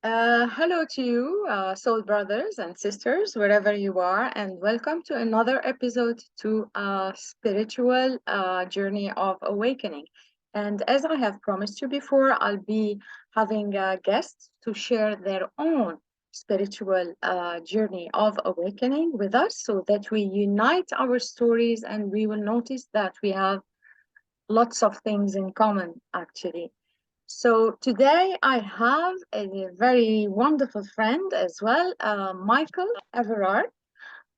Hello to you, soul brothers and sisters, wherever you are, and welcome to another episode to a spiritual journey of awakening. And as I have promised you before, I'll be having guests to share their own spiritual journey of awakening with us so that we unite our stories and we will notice that we have lots of things in common, actually. So today I have a very wonderful friend as well, Michael Evrard,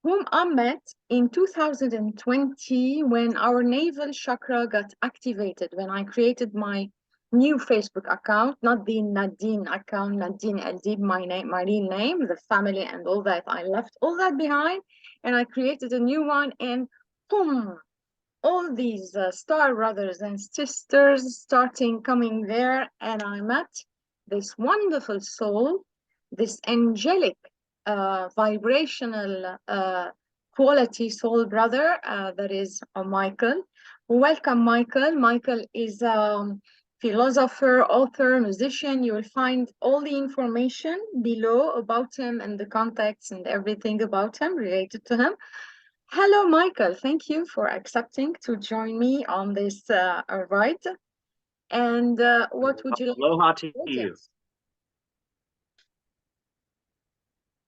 whom I met in 2020 when our navel chakra got activated, when I created my new Facebook account, not the Nadine account, Nadine El Dib, my name, my real name, the family and all that. I left all that behind and I created a new one and boom, all these star brothers and sisters starting coming there, and I met this wonderful soul, this angelic, vibrational quality soul brother that is Michael. Welcome, Michael. Michael is a philosopher, author, musician. You will find all the information below about him and the context and everything about him related to him. Hello, Michael. Thank you for accepting to join me on this ride. And what would you like Aloha to to the you. audience?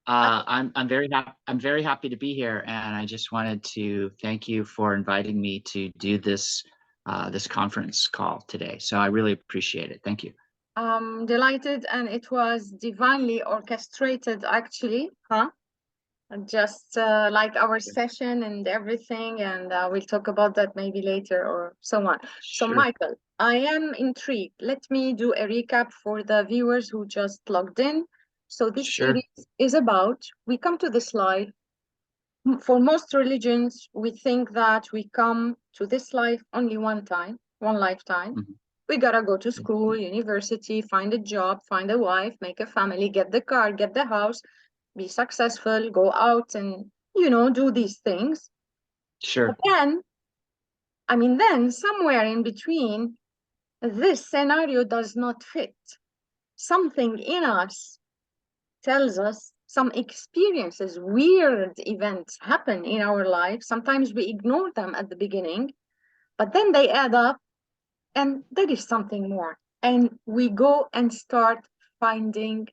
I'm very happy to be here, and I just wanted to thank you for inviting me to do this conference call today. So I really appreciate it. Thank you. I'm delighted, and it was divinely orchestrated, actually, huh? And just like our session and everything, and we'll talk about that maybe later or so on. So, Sure, Michael, I am intrigued. Let me do a recap for the viewers who just logged in. So, this sure. series is about we come to this life. For most religions, we think that we come to this life only one time, one lifetime. Mhm. We gotta go to school, university, find a job, find a wife, make a family, get the car, get the house, be successful, go out and, do these things. But Sure, then somewhere in between, this scenario does not fit. Something in us tells us some experiences, weird events happen in our life. Sometimes we ignore them at the beginning, but then they add up and there is something more. And we go and start finding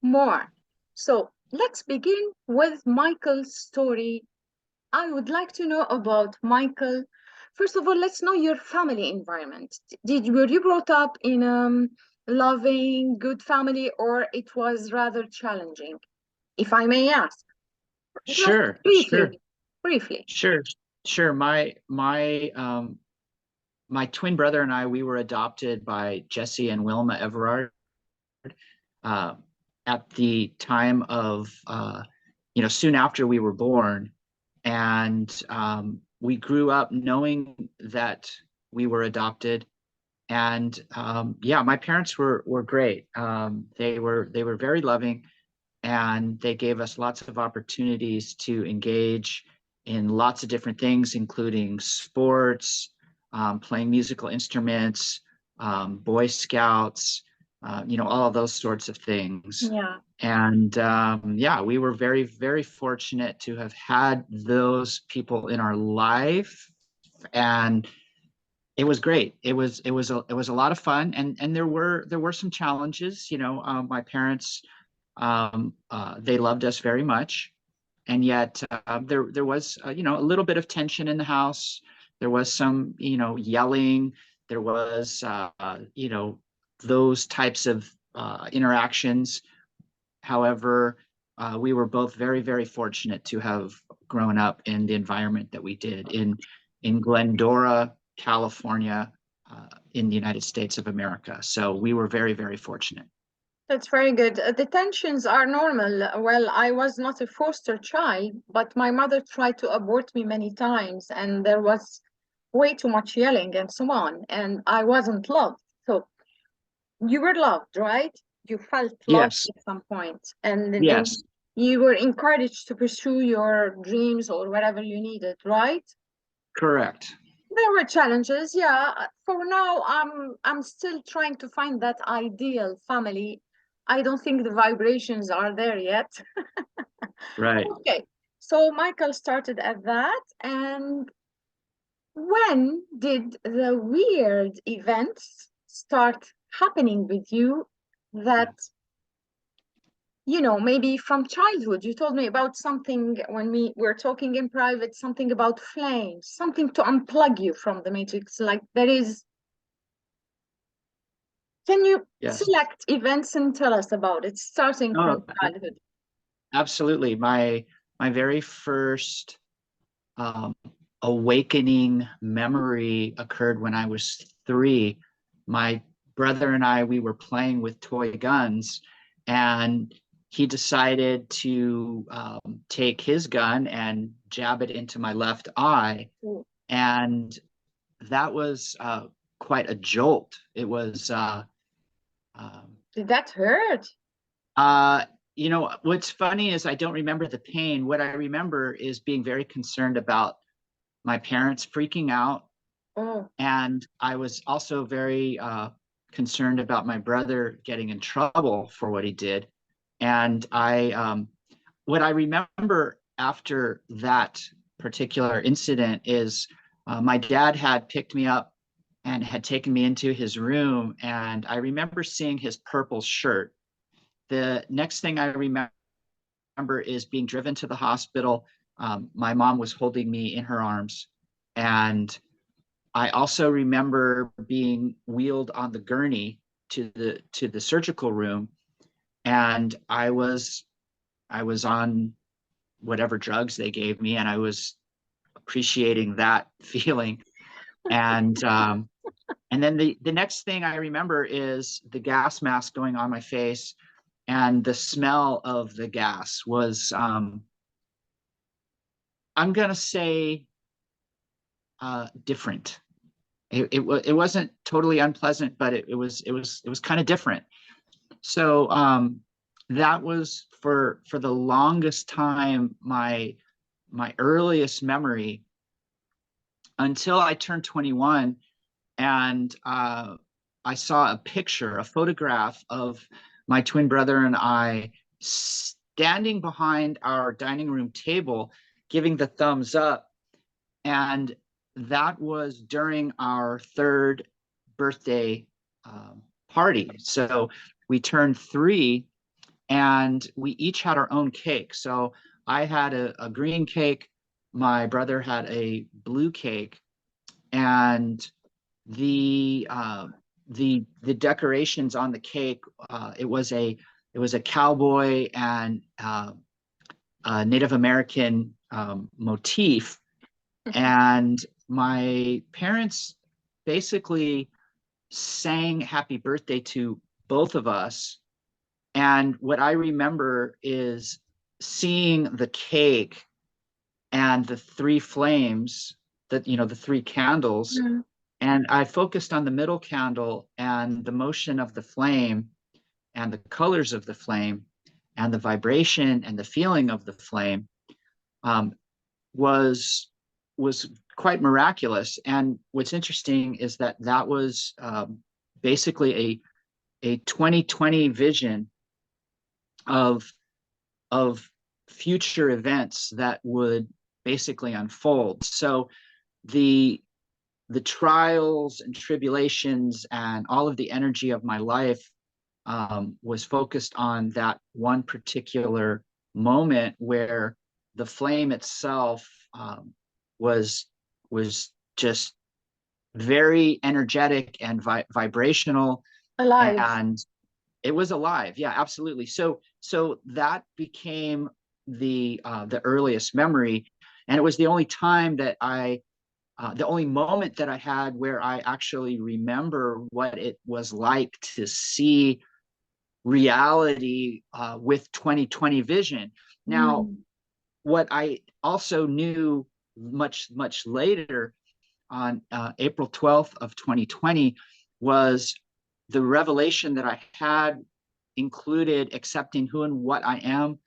more. So let's begin with Michael's story. I would like to know about Michael. First of all, let's know your family environment. Were you brought up in a loving, good family, or it was rather challenging, if I may ask? Just sure, sure, briefly, briefly. sure, sure. My twin brother and I, we were adopted by Jesse and Wilma Everard uh, at the time of soon after we were born. And we grew up knowing that we were adopted. And yeah, my parents were great. They were very loving, and they gave us lots of opportunities to engage in lots of different things, including sports, playing musical instruments, Boy Scouts, all of those sorts of things. Yeah, And yeah, we were very, very fortunate to have had those people in our life, and it was great. It was a lot of fun, and there were some challenges. My parents, they loved us very much, and yet there was a little bit of tension in the house. There was some yelling. There was those types of interactions. However, we were both very, very fortunate to have grown up in the environment that we did in Glendora, California, in the United States of America. So we were very, very fortunate. that's very good. The tensions are normal. Well, I was not a foster child, but my mother tried to abort me many times, and there was way too much yelling and so on, and I wasn't loved. So you were loved, right? You felt loved Yes, at some point, and then yes, you were encouraged to pursue your dreams or whatever you needed, right? correct. There were challenges, yeah. For now, I'm still trying to find that ideal family. I don't think the vibrations are there yet. Right. Okay, so Michael started at that, and when did the weird events start happening with you that, you know, maybe from childhood? You told me about something when we were talking in private, something about flames, something to unplug you from the matrix. Like there is, can you Yes. select events and tell us about it, starting from Oh, childhood? absolutely. My very first um, awakening memory occurred when I was 3. My brother and I, we were playing with toy guns, and he decided to take his gun and jab it into my left eye. Ooh. And that was quite a jolt. It was, um, Did that hurt? uh, you know, what's funny is I don't remember the pain. What I remember is being very concerned about my parents freaking out. Oh, And I was also very concerned about my brother getting in trouble for what he did. And what I remember after that particular incident is my dad had picked me up and had taken me into his room. And I remember seeing his purple shirt. The next thing I remember is being driven to the hospital. My mom was holding me in her arms. And I also remember being wheeled on the gurney to the surgical room, and I was on whatever drugs they gave me, and I was appreciating that feeling. And then the next thing I remember is the gas mask going on my face, and the smell of the gas was I'm gonna say different. It wasn't totally unpleasant, but it was kind of different. So that was for the longest time my earliest memory until I turned 21, and I saw a picture, a photograph of my twin brother and I standing behind our dining room table, giving the thumbs up. And that was during our 3rd birthday party. So we turned 3, and we each had our own cake. So I had a green cake, my brother had a blue cake, and the the decorations on the cake, it was a cowboy and a Native American motif. And my parents basically sang happy birthday to both of us. And what I remember is seeing the cake and the 3 flames, that, you know, the 3 candles. mm, And I focused on the middle candle and the motion of the flame and the colors of the flame and the vibration and the feeling of the flame. Um, was was quite miraculous. And what's interesting is that that was basically a 2020 vision of of future events that would basically unfold. So the the trials and tribulations and all of the energy of my life was focused on that one particular moment where the flame itself was was just very energetic and vibrational, alive. and it was alive. Yeah, absolutely. So that became the earliest memory, and it was the only time that the only moment that I had where I actually remember what it was like to see reality with 2020 vision. Now, Mm. what I also knew much later on April 12th of 2020 was the revelation that I had included accepting who and what I am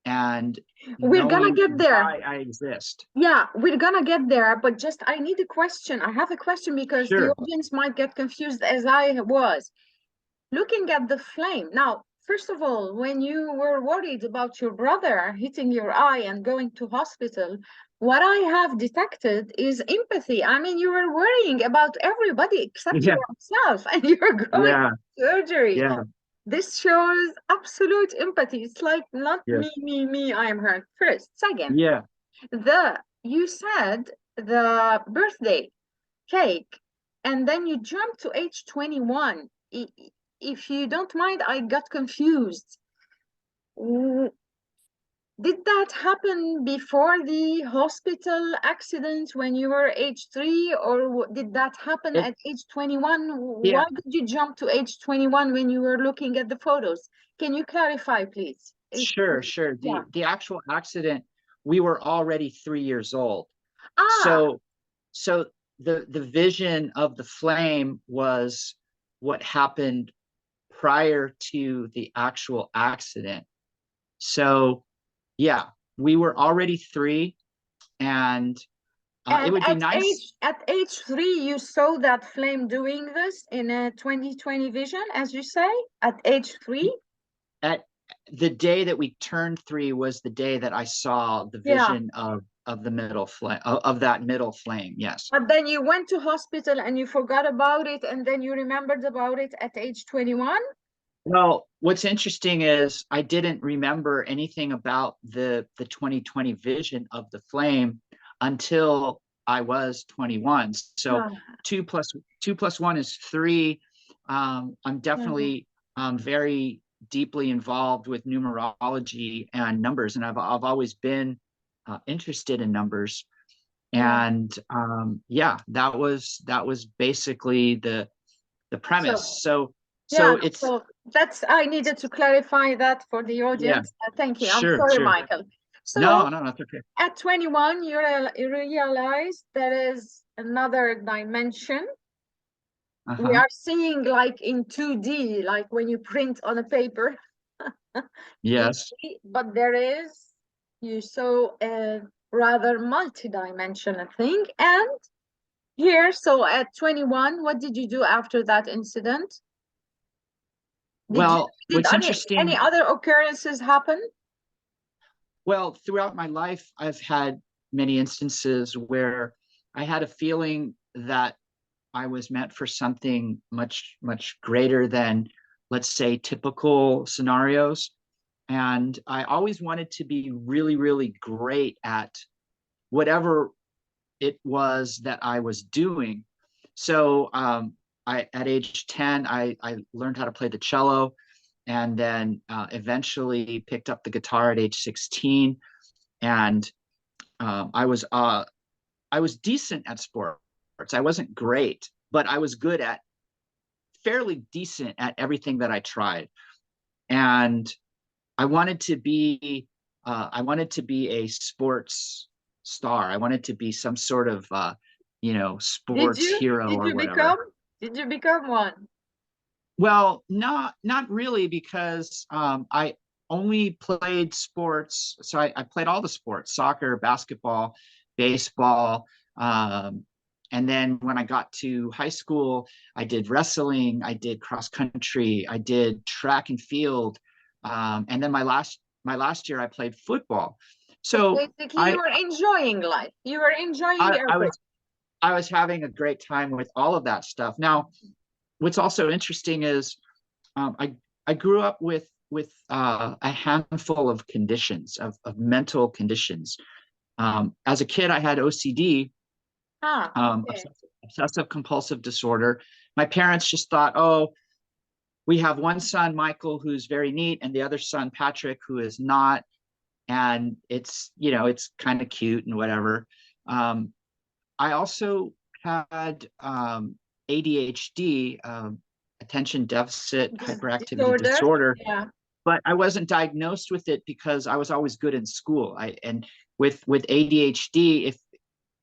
and We're gonna knowing get there. why I exist. Yeah, we're gonna get there, but just I need a question. I have a question because the Sure. audience might get confused as I was. Looking at the flame. Now, first of all, when you were worried about your brother hitting your eye and going to hospital, what I have detected is empathy. I mean, you were worrying about everybody except Yeah, yourself, and you're going yeah, to surgery. yeah, This shows absolute empathy. It's like not me, yes, me, I am hurt. First, second, yeah, you said the birthday cake, and then you jump to age 21. If you don't mind, I got confused. Did that happen before the hospital accident when you were age 3, or did that happen it, at age 21? yeah, Why did you jump to age 21 when you were looking at the photos? Can you clarify, please? sure, sure. Yeah. The actual accident, we were already 3 years old. Ah, So so the vision of the flame was what happened prior to the actual accident. So yeah, we were already 3, and it and would be nice at age 3, you saw that flame doing this in a 2020 vision, as you say, at age 3? at the day that we turned 3 was the day that I saw the Yeah. vision of the middle flame of that middle flame. Yes. But then you went to hospital and you forgot about it, and then you remembered about it at age 21? Well, what's interesting is I didn't remember anything about the 2020 vision of the flame until I was 21. So Yeah, 2 plus 1 is 3. I'm yeah, definitely very deeply involved with numerology and numbers, and I've always been interested in numbers. yeah. And yeah, that was basically the So, premise. So yeah, it's so I needed to clarify that for the yeah. audience. Thank you. I'm Sure, sorry, sure. Michael. So, No, no, that's okay. at 21, you realize there is another dimension. We Uh-huh. are seeing like in 2D, like when you print on a paper in Yes. 3D, but you saw a rather multi-dimensional thing. And here, so at 21, what did you do after that incident? Did you Well, did what's any interesting, other occurrences happen? well, throughout my life, I've had many instances where I had a feeling that I was meant for something much, much greater than, let's say, typical scenarios. And I always wanted to be really, really great at whatever it was that I was doing. So at age 10, I learned how to play the cello, and then eventually picked up the guitar at age 16. And um, I was uh, I was decent at sports. I wasn't great, but I was good at fairly decent at everything that I tried. And I wanted to be I wanted to be a sports star. I wanted to be some sort of Did sports you hero did or you whatever. become did you become one? Well, not really, because I only played sports. So I played all the sports: soccer, basketball, baseball. Um, and then when I got to high school, I did wrestling, I did cross country, I did track and field. And then my last year, I played football. So So basically, you I were enjoying life. You were enjoying I, I everything. was I was having a great time with all of that stuff. Now, what's also interesting is I grew up with a handful of conditions of mental conditions. As a kid, I had OCD, Ah, okay. obsessive compulsive disorder. My parents just thought, oh, we have one son, Michael, who's very neat, and the other son, Patrick, who is not. And it's kind of cute and whatever. Um, I also had ADHD, attention deficit hyperactivity Disorder. disorder, Yeah. but I wasn't diagnosed with it because I was always good in school. And with ADHD,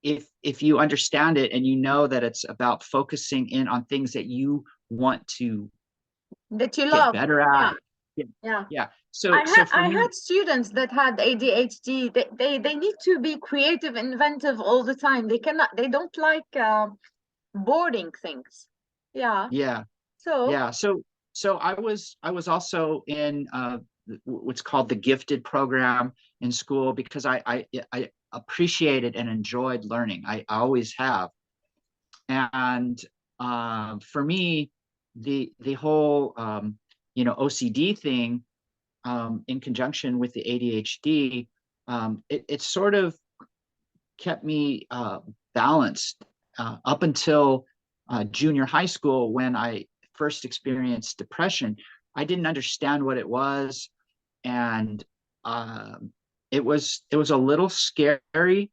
if you understand it and you know that it's about focusing in on things that you want to That you get love. better Yeah. at, yeah, Yeah. yeah. So for I me, had students that had ADHD. They need to be creative, inventive all the time. They don't like boring things. Yeah. yeah, So, yeah. So I was also in what's called the gifted program in school because I appreciated and enjoyed learning. I always have. And for me, the whole OCD thing in conjunction with the ADHD, it sort of kept me balanced up until junior high school when I first experienced depression. I didn't understand what it was, and it was a little scary,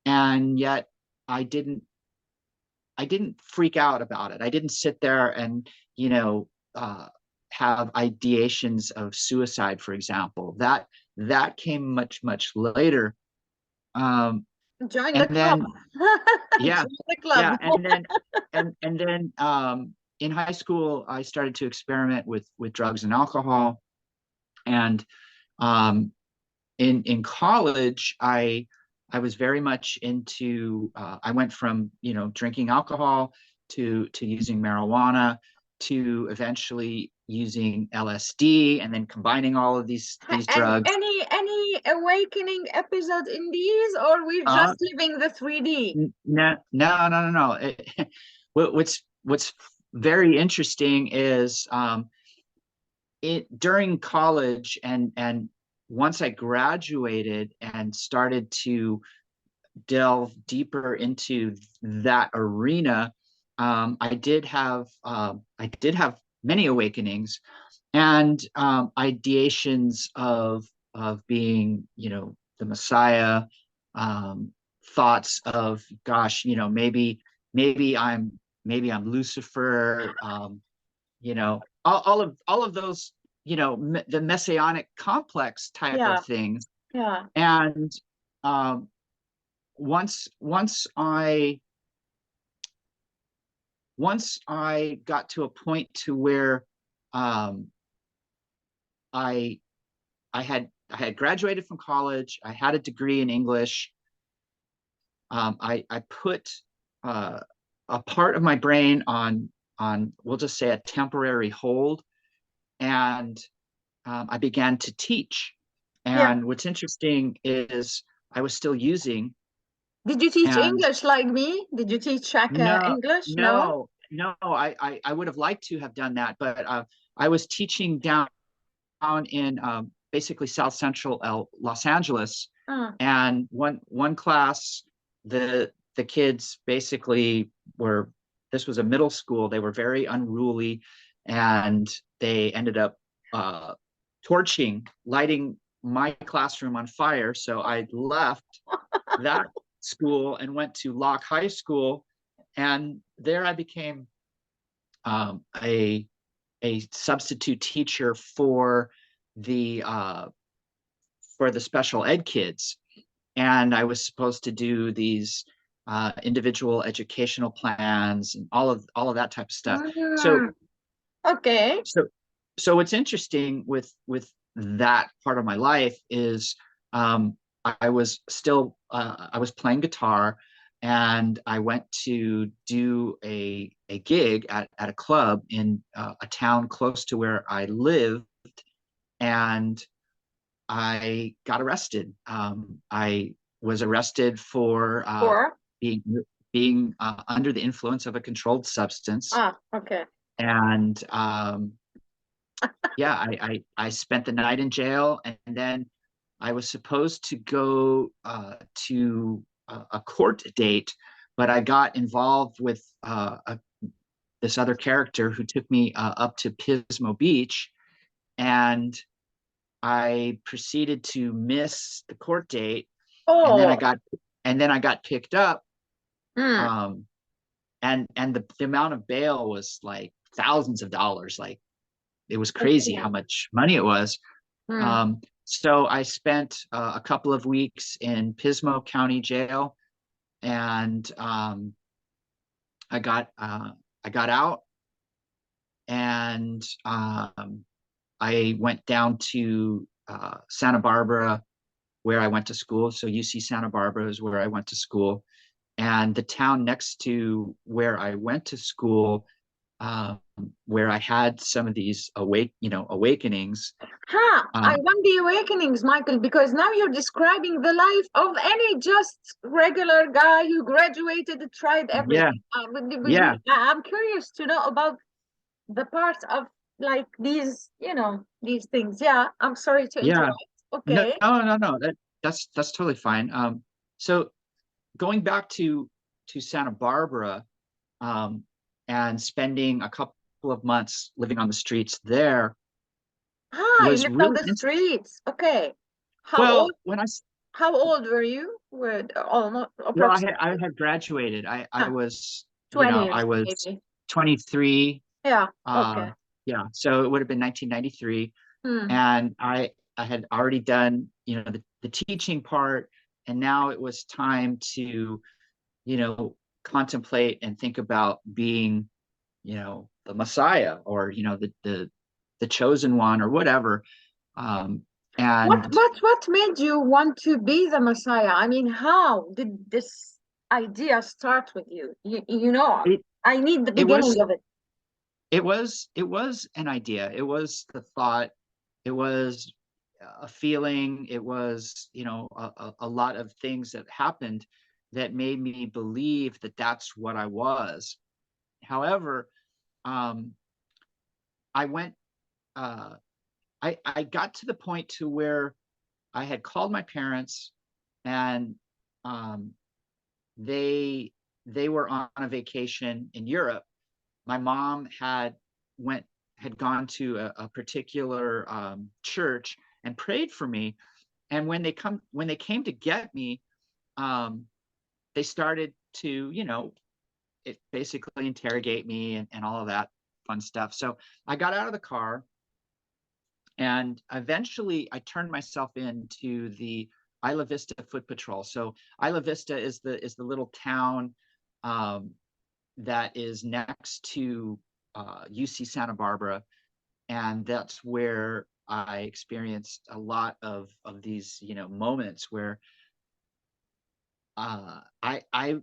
and yet I didn't I didn't freak out about it. I didn't sit there and you know uh, have ideations of suicide, for example. That came much later. Um, Join the and club. then yeah, Join the club. yeah, and then in high school I started to experiment with drugs and alcohol, and um, in college I was very much into I went from drinking alcohol to using marijuana to eventually using LSD and then combining all of these And drugs. any awakening episode in these, or we're uh just living the 3D? no. What's very interesting is it during college and once I graduated and started to delve deeper into that arena, I did have many awakenings and ideations of being, the Messiah, um, thoughts of, gosh, maybe I'm Lucifer, all of those, the messianic complex type of Yeah, things. yeah. And um, once I got to a point to where um, I I had graduated from college, I had a degree in English. I put uh, a part of my brain on we'll just say a temporary hold, and I began to teach. Yeah. And what's interesting is I was still using, Did you teach and English like me? Did you teach Shaka no, English? No? no. I would have liked to have done that, but I was teaching down in basically South Central Los Angeles, Uh, and one class, the kids basically were. This was a middle school. They were very unruly, and they ended up uh, lighting my classroom on fire. So I left that school and went to Locke High School, and there I became um, a a substitute teacher the uh, for the special ed kids, and I was supposed to do these individual educational plans and all of that type of stuff. So mm, okay. so so what's interesting with that part of my life is I was still I was playing guitar, and I went to do a gig at a club in a town close to where I lived, and I got arrested. I was arrested for Four. being being under the influence of a controlled substance, Ah, okay. and yeah, I spent the night in jail, and then I was supposed to go to a court date, but I got involved with this other character who took me up to Pismo Beach, and I proceeded to miss the court date, and then I Oh, got picked up, mm, um, and the amount of bail was like thousands of dollars. Like it was crazy how okay. much money it was. Mm. So I spent a couple of weeks in Pismo County Jail, and I got uh, I got out, and I went down to Santa Barbara, where I went to school. So UC Santa Barbara is where I went to school, and the town next to where I went to school where I had some of these awakenings. I want the awakenings, Michael, because now you're describing the life of any just regular guy who graduated, tried Yeah, everything. yeah, I'm curious to know about the part of like these, these things. Yeah, I'm sorry to yeah. interrupt. No, Okay. no, no, no. That's totally fine. So going back to Santa Barbara, um, and spending a couple of months living on the streets there You was lived on really the streets. Okay. How old? well. When I How old were you? Were almost Well, approximately I had graduated. I ah, was, 20s, I was maybe. 23. Yeah. Uh, Okay. yeah, so it would have been 1993, Hmm. and I had already done, the teaching part, and now it was time to, contemplate and think about being, the Messiah, or the chosen one, or whatever. Um, and What made you want to be the Messiah? I mean, how did this idea start with you? it I need the it was beginning of it. it was an idea. It was the thought. It was a feeling. It was, a lot of things that happened that made me believe that that's what I was. However, um, I went. I got to the point to where I had called my parents, and um, they they were on a vacation in Europe. My mom went had gone to a particular church and prayed for me. And when they came to get me, um, they started to, it basically interrogate me, and all of that fun stuff. So I got out of the car, and eventually I turned myself into the Isla Vista Foot Patrol. So Isla Vista is the little town, um, that is next to UC Santa Barbara, and that's where I experienced a lot of these, moments where uh, I I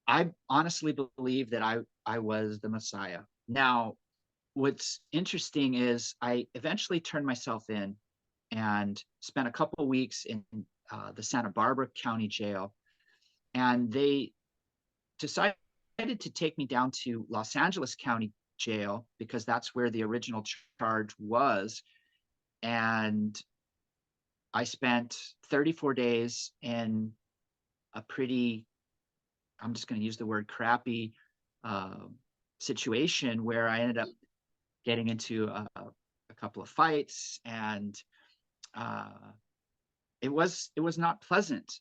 I honestly believe that I was the Messiah. Now, what's interesting is I eventually turned myself in and spent a couple of weeks in the Santa Barbara County Jail, and they decided to take me down to Los Angeles County Jail because that's where the original charge was. And I spent 34 days in a pretty, I'm just going to use the word crappy, uh, situation where I ended up getting into a couple of fights, and uh, it was not pleasant.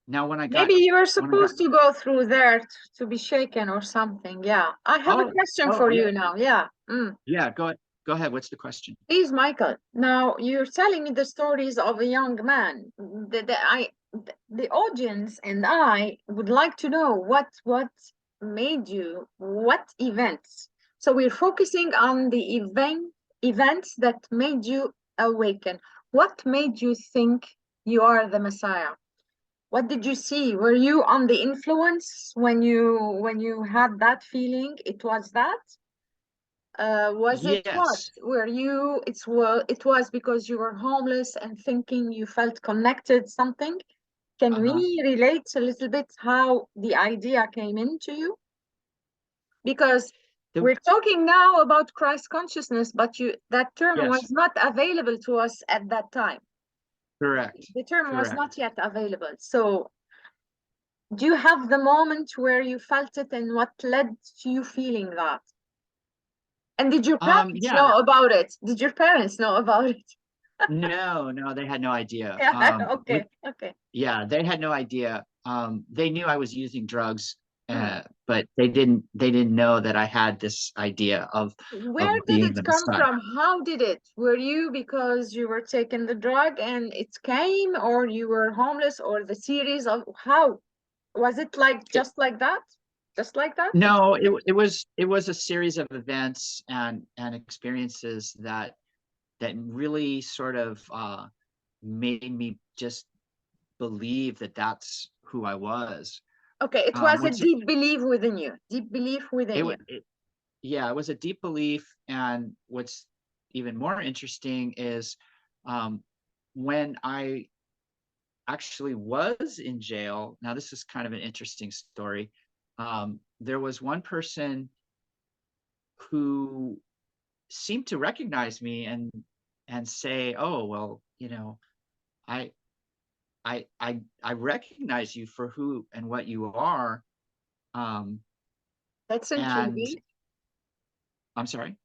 Now, Maybe you were when I got, supposed to go through there to be shaken or something. Yeah. I have a oh, question oh, for yeah, you now. Yeah. yeah, go ahead. What's the question? Please, Michael. Now you're telling me the stories of a young man. The audience and I would like to know what made you, what events. So we're focusing on the events that made you awaken. What made you think you are the Messiah? What did you see? Were you on the influence when you had that feeling? It was that? Was it what? Yes. Were you, it was because you were homeless and thinking you felt connected, something? Can Uh-huh. we relate a little bit how the idea came into you? Because The, we're talking now about Christ consciousness, but that term yes, was not available to us at that time. correct. The term was not Correct. yet available. So do you have the moment where you felt it and what led to you feeling that? And did your parents Yeah, know about it? Did your parents know about it? no, no, they had no idea. Yeah, okay, okay. Yeah, they had no idea. They knew I was using drugs, Hmm. but they didn't know that I had this idea Where of did being it the come Messiah. from? How did it? Were you because you were taking the drug and it came, or you were homeless, or the series of how? Was it like It, just like that? Just like that? no, it was a series of events and experiences that really sort of made me just believe that that's who I was. Okay, it was a Once deep belief within you. Deep belief it, within wa- you. yeah, it was a deep belief. And what's even more interesting is when I actually was in jail. Now, this is kind of an interesting story. There was one person who seemed to recognize me and say, "Oh, well, I I recognize you for who and what you are." Um, That's and intriguing. I'm sorry.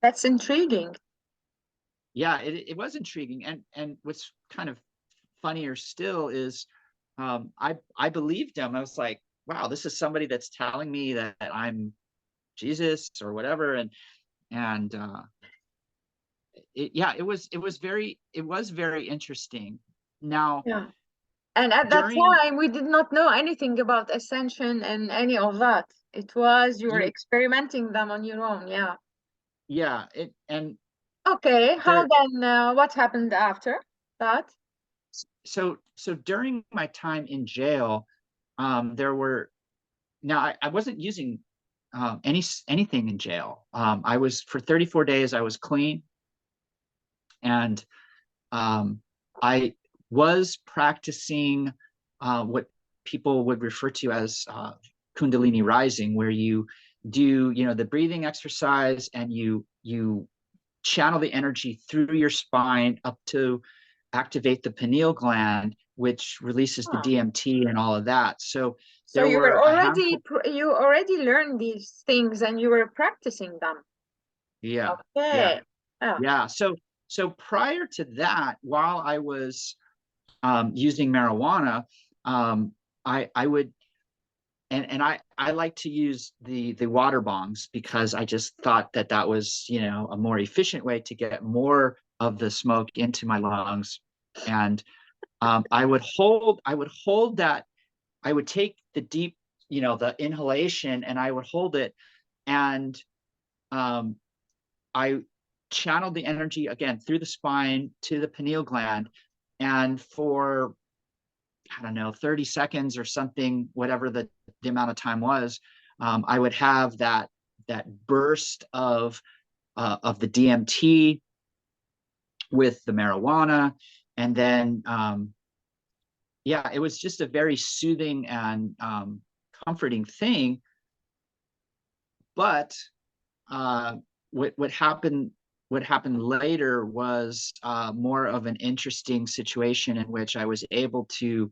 That's intriguing. Yeah, it was intriguing. And what's kind of funnier still is I believed him. I was like, wow, this is somebody that's telling me that I'm Jesus or whatever. And yeah, it was very interesting. Now, Yeah. And at that during time, we did not know anything about ascension and any of that. It was you were you experimenting them on your own. Yeah. yeah, it and Okay. How there then? What happened after that? so during my time in jail, there were now I wasn't using anything in jail. I was for 34 days I was clean, and um, I was practicing what people would refer to as Kundalini rising, where you do the breathing exercise, and you channel the energy through your spine up to activate the pineal gland, which releases the Huh. DMT and all of that. So So there you were were a handful. you already learned these things and you were practicing them. Yeah, yeah, Okay. Oh. yeah. So prior to that, while I was using marijuana, I would and I like to use the water bongs because I just thought that that was a more efficient way to get more of the smoke into my lungs. And I would hold that. I would take the deep, the inhalation, and I would hold it, and um, I channeled the energy again through the spine to the pineal gland, and for I don't know 30 seconds or something, whatever the amount of time was, I would have that burst of the DMT with the marijuana, and then yeah, it was just a very soothing and comforting thing. But uh, what happened later was more of an interesting situation in which I was able to,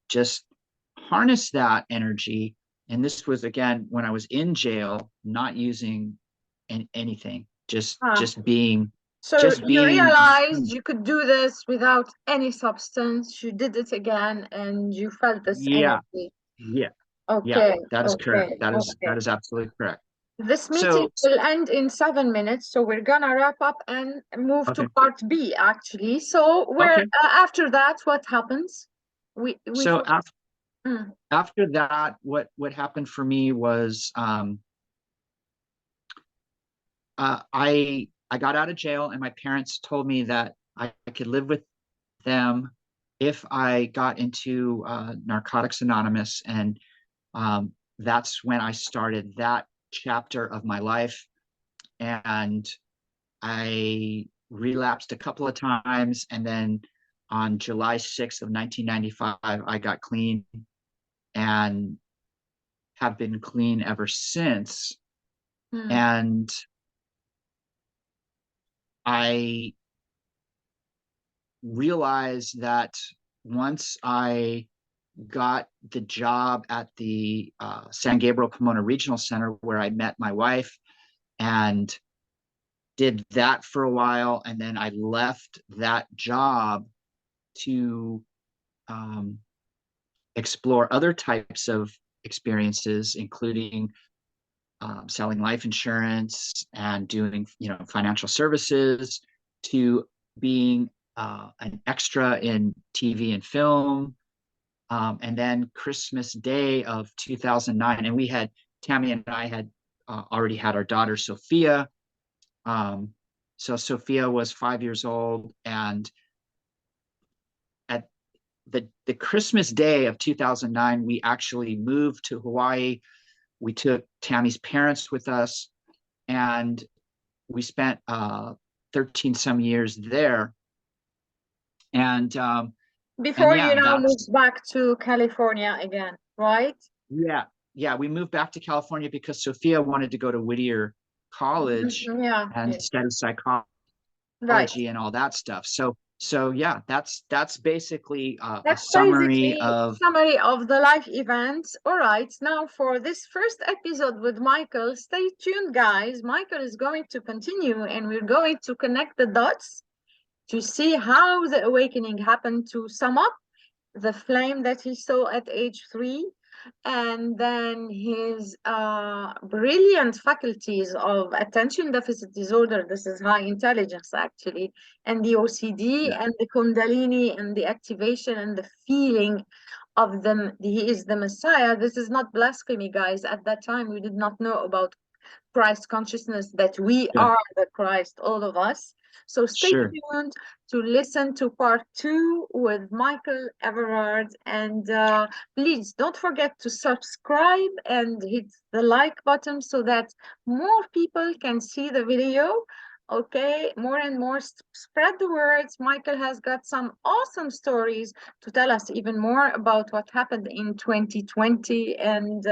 just harness that energy. And this was again when I was in jail, not using anything, just Ah. just being, So just you being. realized you could do this without any substance. You did it again and you felt this Yeah, energy. yeah, yeah. Okay, That is correct. okay, That is okay. that is absolutely correct. This meeting So will end in 7 minutes, so we're gonna wrap up and move to okay, part B, actually. So we're okay. after that, what happens? We So for mm, after that, what happened for me was I got out of jail, and my parents told me that I could live with them if I got into Narcotics Anonymous, and that's when I started that chapter of my life. And I relapsed a couple of times, and then on July 6th of 1995, I got clean and have been clean ever since. mm, And I realized that once I got the job at the San Gabriel Pomona Regional Center, where I met my wife, and did that for a while, and then I left that job to um, explore other types of experiences, including selling life insurance and doing financial services, to being an extra in TV and film. And then Christmas Day of 2009, and Tammy and I had already had our daughter Sophia. So Sophia was 5 years old, and at the Christmas Day of 2009, we actually moved to Hawaii we took Tammy's parents with us, and we spent 13 some years there. And Before you yeah, now moved that's back to California again, right? yeah, we moved back to California because Sophia wanted to go to Whittier College Mhm. Yeah, and yeah, study right. psychology and all that stuff. So yeah, that's basically a That's summary basically of. summary of the life events. All right, now for this first episode with Michael, stay tuned, guys. Michael is going to continue, and we're going to connect the dots to see how the awakening happened, to sum up the flame that he saw at age 3, and then his brilliant faculties of attention deficit disorder. This is high intelligence, actually, and the OCD Yeah, and the Kundalini and the activation and the feeling of them. He is the Messiah. This is not blasphemy, guys. At that time, we did not know about Christ consciousness, that we yeah, are the Christ, all of us. So stay sure. tuned to listen to part 2 with Michael Evrard. And please don't forget to subscribe and hit the like button so that more people can see the video. Okay, more and more, spread the words. Michael has got some awesome stories to tell us even more about what happened in 2020 and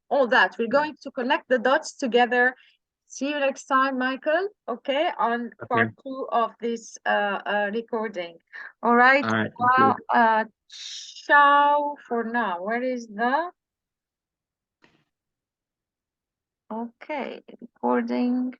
all that. We're Yeah. going to connect the dots together. See you next time, Michael. Okay, on Okay. part 2 of this recording. All right. All right. Thank Well, you. ciao for now. Where is the okay recording?